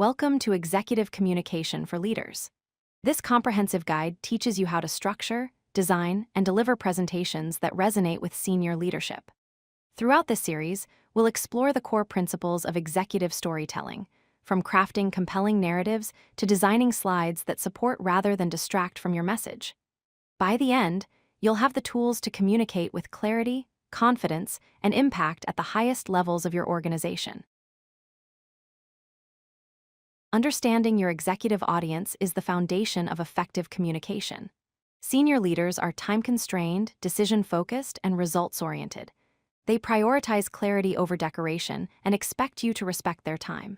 Welcome to Executive Communication for Leaders. This comprehensive guide teaches you how to structure, design, and deliver presentations that resonate with senior leadership. Throughout this series, we'll explore the core principles of executive storytelling, from crafting compelling narratives to designing slides that support rather than distract from your message. By the end, you'll have the tools to communicate with clarity, confidence, and impact at the highest levels of your organization. Understanding your executive audience is the foundation of effective communication. Senior leaders are time-constrained, decision-focused, and results-oriented. They prioritize clarity over decoration and expect you to respect their time.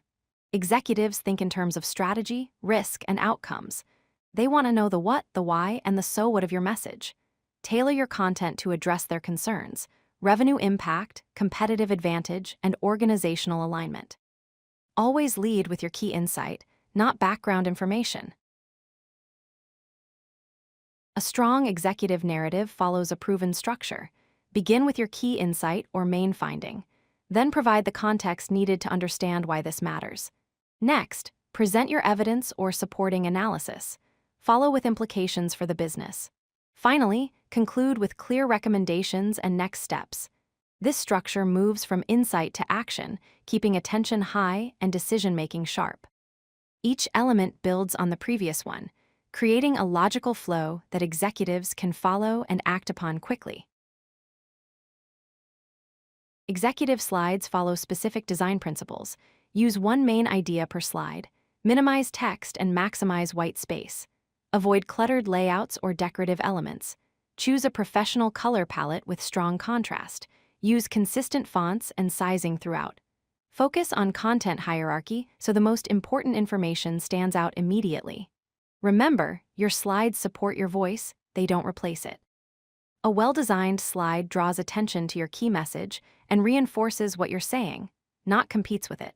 Executives think in terms of strategy, risk, and outcomes. They want to know the what, the why, and the so what of your message. Tailor your content to address their concerns: revenue impact, competitive advantage, and organizational alignment. Always lead with your key insight, not background information. A strong executive narrative follows a proven structure. Begin with your key insight or main finding. Then provide the context needed to understand why this matters. Next, present your evidence or supporting analysis. Follow with implications for the business. Finally, conclude with clear recommendations and next steps. This structure moves from insight to action, keeping attention high and decision-making sharp. Each element builds on the previous one, creating a logical flow that executives can follow and act upon quickly. Executive slides follow specific design principles. Use one main idea per slide. Minimize text and maximize white space. Avoid cluttered layouts or decorative elements. Choose a professional color palette with strong contrast. Use consistent fonts and sizing throughout. Focus on content hierarchy so the most important information stands out immediately. Remember, your slides support your voice, they don't replace it. A well-designed slide draws attention to your key message and reinforces what you're saying, not competes with it.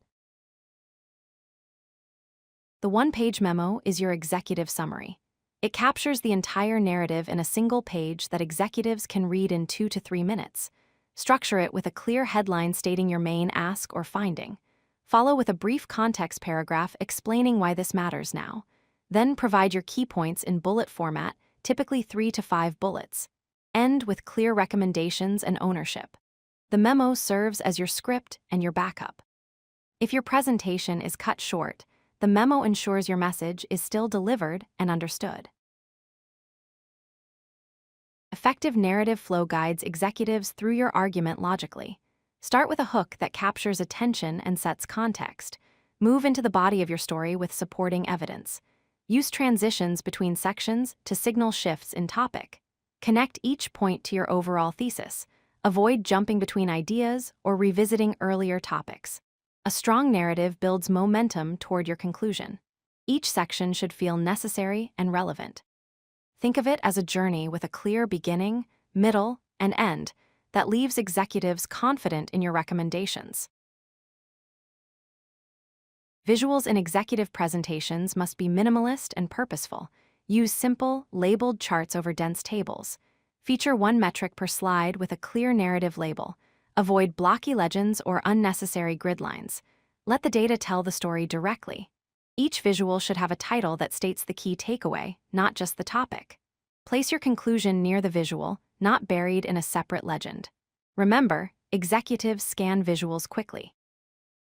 The one-page memo is your executive summary. It captures the entire narrative in a single page that executives can read in 2 to 3 minutes. Structure it with a clear headline stating your main ask or finding. Follow with a brief context paragraph explaining why this matters now. Then provide your key points in bullet format, typically 3 to 5 bullets. End with clear recommendations and ownership. The memo serves as your script and your backup. If your presentation is cut short, the memo ensures your message is still delivered and understood. Effective narrative flow guides executives through your argument logically. Start with a hook that captures attention and sets context. Move into the body of your story with supporting evidence. Use transitions between sections to signal shifts in topic. Connect each point to your overall thesis. Avoid jumping between ideas or revisiting earlier topics. A strong narrative builds momentum toward your conclusion. Each section should feel necessary and relevant. Think of it as a journey with a clear beginning, middle, and end that leaves executives confident in your recommendations. Visuals in executive presentations must be minimalist and purposeful. Use simple, labeled charts over dense tables. Feature one metric per slide with a clear narrative label. Avoid blocky legends or unnecessary grid lines. Let the data tell the story directly. Each visual should have a title that states the key takeaway, not just the topic. Place your conclusion near the visual, not buried in a separate legend. Remember, executives scan visuals quickly.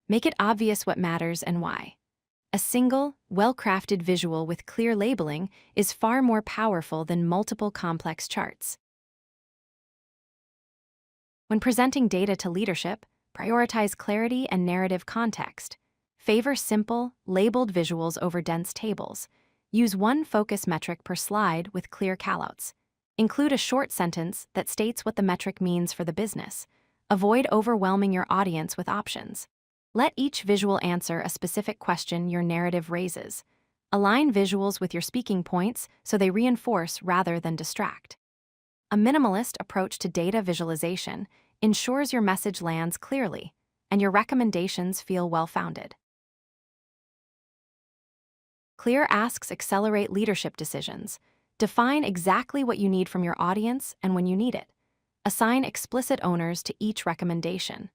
Make it obvious what matters and why. A single, well-crafted visual with clear labeling is far more powerful than multiple complex charts. When presenting data to leadership, prioritize clarity and narrative context. Favor simple, labeled visuals over dense tables. Use one focus metric per slide with clear callouts. Include a short sentence that states what the metric means for the business. Avoid overwhelming your audience with options. Let each visual answer a specific question your narrative raises. Align visuals with your speaking points so they reinforce rather than distract. A minimalist approach to data visualization ensures your message lands clearly and your recommendations feel well-founded. Clear asks accelerate leadership decisions. Define exactly what you need from your audience and when you need it. Assign explicit owners to each recommendation.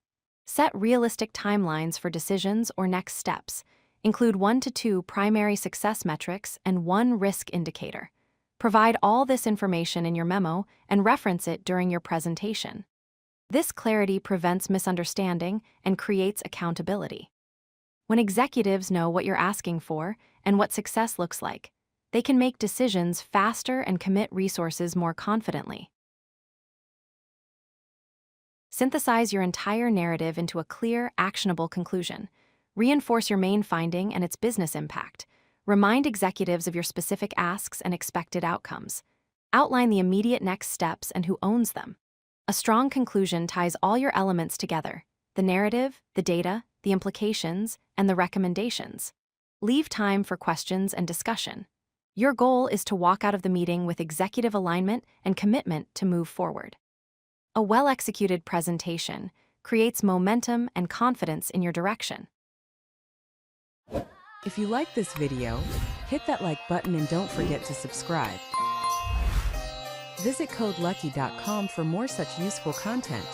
Set realistic timelines for decisions or next steps. Include 1 to 2 primary success metrics and 1 risk indicator. Provide all this information in your memo and reference it during your presentation. This clarity prevents misunderstanding and creates accountability. When executives know what you're asking for and what success looks like, they can make decisions faster and commit resources more confidently. Synthesize your entire narrative into a clear, actionable conclusion. Reinforce your main finding and its business impact. Remind executives of your specific asks and expected outcomes. Outline the immediate next steps and who owns them. A strong conclusion ties all your elements together: the narrative, the data, the implications, and the recommendations. Leave time for questions and discussion. Your goal is to walk out of the meeting with executive alignment and commitment to move forward. A well-executed presentation creates momentum and confidence in your direction. If you like this video, hit that like button and don't forget to subscribe. Visit codelucky.com for more such useful content.